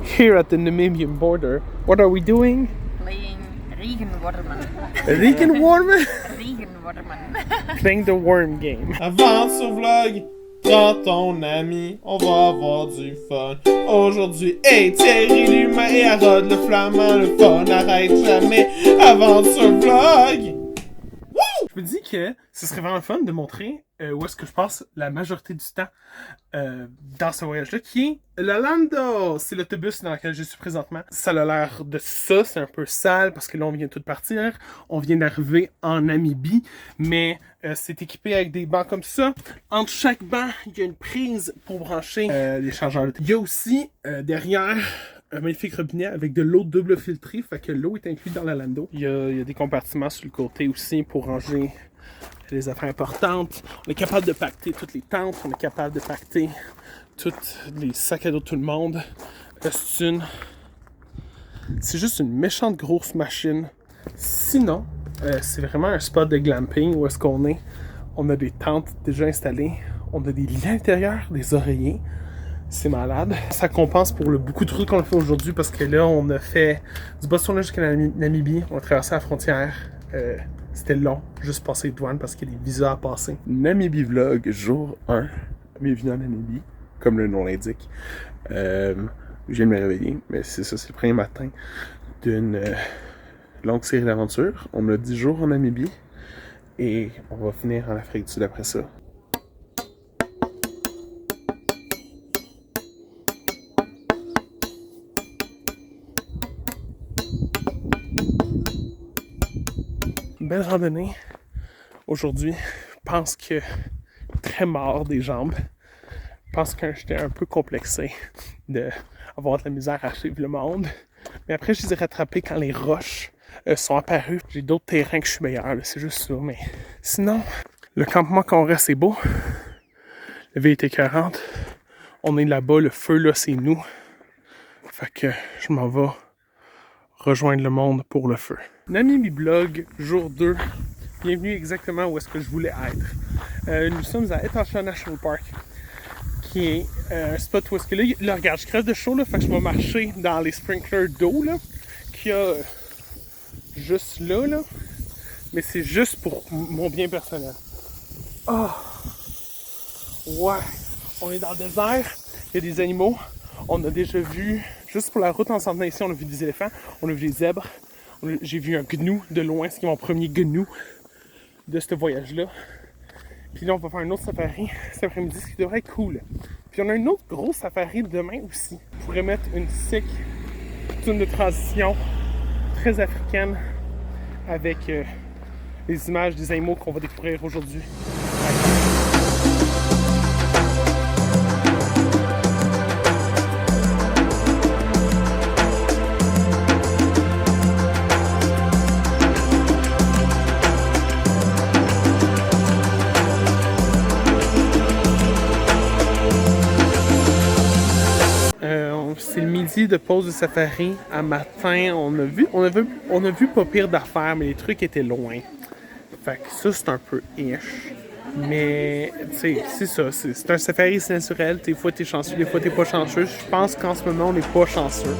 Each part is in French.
here at the Namibian border. What are we doing? Playing Regenwormen. Regenwormen? Regenwormen. Playing the worm game. Aventure Vlog, prends ton ami, on va avoir du fun. Aujourd'hui, hey, Thierry l'humain et Harold le flamand, le fun n'arrête jamais. Aventure Vlog! Je me dis que ce serait vraiment fun de montrer où est-ce que je passe la majorité du temps dans ce voyage-là, qui est le Lando. C'est l'autobus dans lequel je suis présentement. Ça a l'air de ça, c'est un peu sale parce que là on vient tout partir. On vient d'arriver en Namibie, mais c'est équipé avec des bancs comme ça. Entre chaque banc, il y a une prise pour brancher les chargeurs. Il y a aussi derrière un magnifique robinet avec de l'eau double filtrée, fait que l'eau est incluse dans la Lando. Il y a des compartiments sur le côté aussi pour ranger les affaires importantes. On est capable de pacter toutes les tentes, on est capable de pacter tous les sacs à dos de tout le monde. C'est juste une méchante grosse machine. Sinon, c'est vraiment un spot de glamping où est-ce qu'on est. On a des tentes déjà installées, on a des lits à l'intérieur, des oreillers. C'est malade. Ça compense pour le beaucoup de trucs qu'on a fait aujourd'hui parce que là, on a fait du Botswana jusqu'à la Namibie. On a traversé la frontière. C'était long, juste passer les douanes parce qu'il y a des visas à passer. Namibie Vlog, jour 1. Bienvenue en Namibie, comme le nom l'indique. Je viens de me réveiller, mais c'est ça, c'est le premier matin d'une longue série d'aventures. On a 10 jours en Namibie et on va finir en Afrique du Sud après ça. Belle randonnée. Aujourd'hui, je pense que très mort des jambes. Je pense que j'étais un peu complexé d'avoir de la misère à suivre le monde. Mais après, je les ai rattrapés quand les roches sont apparues. J'ai d'autres terrains que je suis meilleur, là, c'est juste ça. Mais sinon, le campement qu'on reste est beau. La vie est écœurante. On est là-bas, le feu là, c'est nous. Fait que je m'en vais rejoindre le monde pour le feu. Namibie Vlog, jour 2. Bienvenue exactement où est-ce que je voulais être. Nous sommes à Etosha National Park, qui est un spot où est-ce que là, regarde, je crève de chaud, là, fait que je vais marcher dans les sprinklers d'eau, là, qu'il y a juste là, là. Mais c'est juste pour mon bien personnel. Oh! Ouais! On est dans le désert, il y a des animaux. On a déjà vu, juste pour la route en s'en venant ici, on a vu des éléphants, on a vu des zèbres. J'ai vu un gnou de loin, ce qui est mon premier gnou de ce voyage-là. Puis là, on va faire un autre safari cet après-midi, ce qui devrait être cool. Puis on a un autre gros safari demain aussi. Je pourrais mettre une sick tune de transition très africaine avec les images des animaux qu'on va découvrir aujourd'hui. C'est le midi de pause de safari. À matin, on a vu pas pire d'affaires, mais les trucs étaient loin. Fait que ça, c'est un peu ish. Mais, tu sais, c'est ça. C'est un safari, c'est naturel. Des fois, t'es chanceux, des fois, t'es pas chanceux. Je pense qu'en ce moment, on n'est pas chanceux.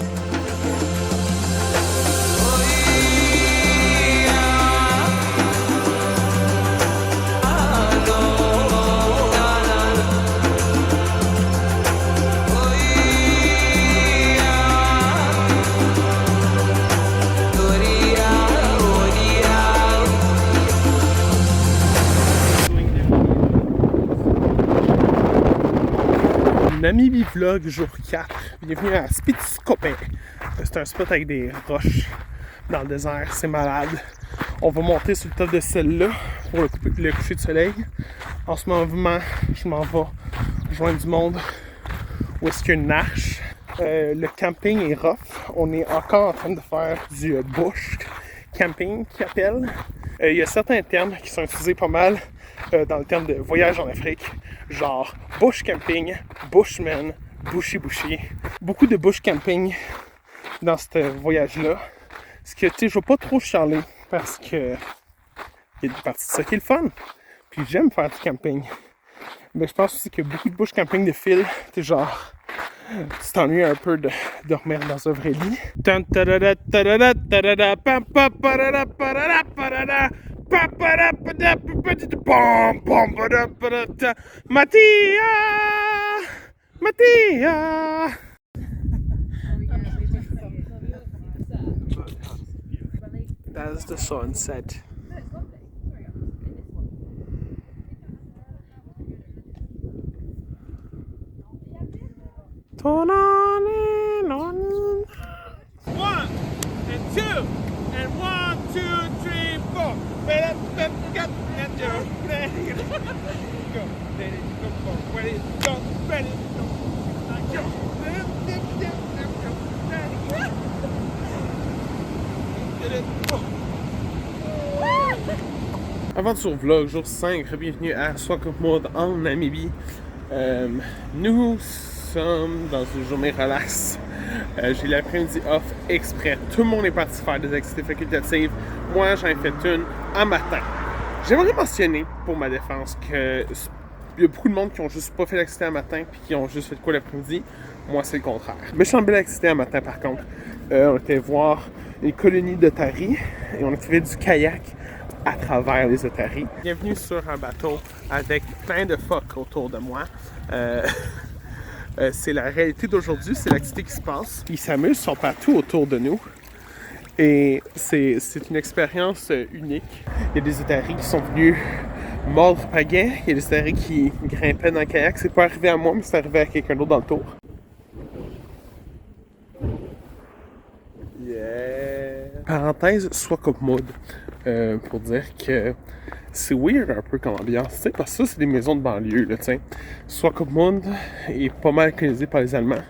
Namibie Vlog, jour 4. Bienvenue à Spitskope. C'est un spot avec des roches dans le désert, c'est malade. On va monter sur le top de celle-là pour le coucher de soleil. En ce moment, je m'en vais rejoindre du monde où est-ce qu'il y a une arche. Le camping est rough. On est encore en train de faire du bush camping qui appelle. Il y a certains termes qui sont utilisés pas mal dans le terme de voyage en Afrique, genre bush camping, bushman, bushy. Beaucoup de bush camping dans ce voyage-là. Ce que, tu sais, je vais pas trop chialer parce que il y a des parties de ça qui est le fun. Puis j'aime faire du camping. Mais je pense aussi qu'il y a beaucoup de bush camping de fil, tu sais, genre tu t'ennuies un peu de dormir dans un vrai lit. Mattia! Mattia! That's the sunset. One and two and 1, 2, 3, 4. Aventure Vlog, jour 5, bienvenue à Swakopmund en Namibie. Nous sommes dans une journée relax. J'ai l'après-midi off exprès. Tout le monde est parti faire des activités facultatives. Moi, j'en ai fait une en matin. J'aimerais mentionner, pour ma défense, que il y a beaucoup de monde qui ont juste pas fait l'activité en matin puis qui ont juste fait quoi l'après-midi. Moi, c'est le contraire. Méchante belle activité en matin, par contre. On était voir une colonie d'otaries et on a fait du kayak à travers les otaries. Bienvenue sur un bateau avec plein de phoques autour de moi. C'est la réalité d'aujourd'hui, c'est l'activité qui se passe. Ils s'amusent, ils sont partout autour de nous. Et c'est une expérience unique. Il y a des otaries qui sont venus mordre pagaie. Il y a des otaries qui grimpaient dans le kayak. C'est pas arrivé à moi, mais c'est arrivé à quelqu'un d'autre dans le tour. Yeah! Parenthèse, Swakopmund. Pour dire que c'est weird un peu comme ambiance, tu sais, parce que ça, c'est des maisons de banlieue, là, tu sais. Swakopmund est pas mal colonisé par les Allemands.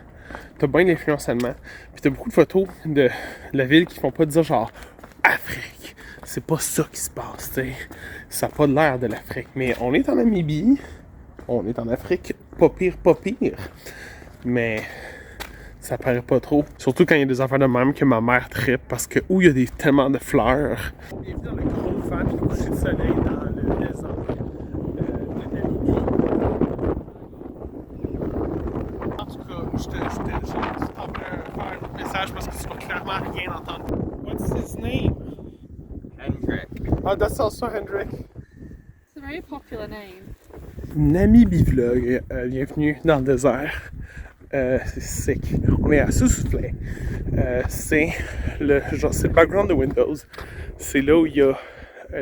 T'as bien d'influence allemande. Puis t'as beaucoup de photos de la ville qui font pas dire genre Afrique. C'est pas ça qui se passe, tu sais. Ça a pas l'air de l'Afrique. Mais on est en Namibie. On est en Afrique. Pas pire, pas pire. Mais ça paraît pas trop. Surtout quand il y a des affaires de même que ma mère trippe parce que où il y a tellement de fleurs. Bienvenue dans le gros fan du coucher de soleil dans le désert de Namibie. En tout cas, je t'envoie faire un message parce que tu vas clairement rien entendre. What's his name? Hendrik. Oh, that's also Hendrik. It's a very popular name. Namibie Vlog, bienvenue dans le désert. C'est sick. On est à Sous-Soufflet. C'est le background de Windows. C'est là où il y a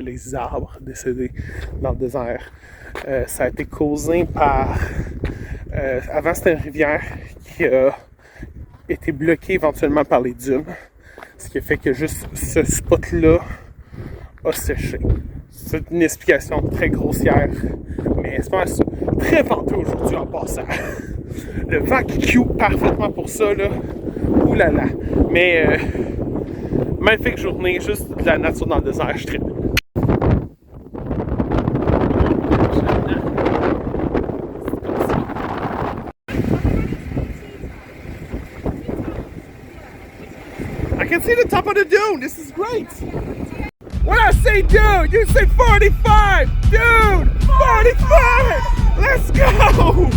les arbres décédés dans le désert. Ça a été causé par... avant, c'était une rivière qui a été bloquée éventuellement par les dunes. Ce qui a fait que juste ce spot-là a séché. C'est une explication très grossière, mais c'est pas très venteux aujourd'hui en passant. Le vent qui cue parfaitement pour ça, là. Ouh là là. Mais, magnifique journée, juste de la nature dans le désert, je tripe. I can see the top of the dune. This is great. When I say dude, you say 45! Dude! 45! Let's go!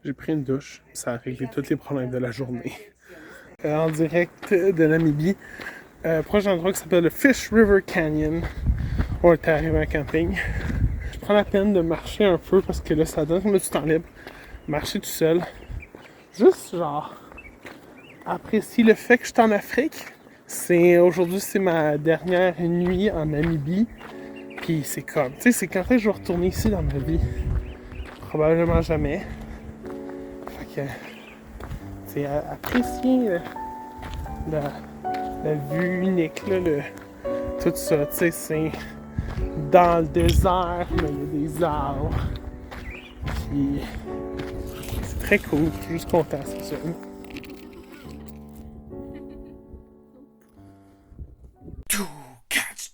J'ai pris une douche, ça a réglé tous les problèmes de la journée. En direct de Namibie, proche d'un endroit qui s'appelle le Fish River Canyon. On est arrivé à un camping. Je prends la peine de marcher un peu parce que là, ça donne du temps libre. Marcher tout seul. Juste genre, apprécier le fait que je suis en Afrique. Aujourd'hui, c'est ma dernière nuit en Namibie. Puis c'est comme, tu sais, c'est quand est-ce que je vais retourner ici dans ma vie? Probablement jamais. que, c'est apprécier la vue unique, là, tout ça, tu sais, c'est dans le désert, mais il y a des arbres. Puis c'est très cool, je suis juste content, c'est ça. Catch,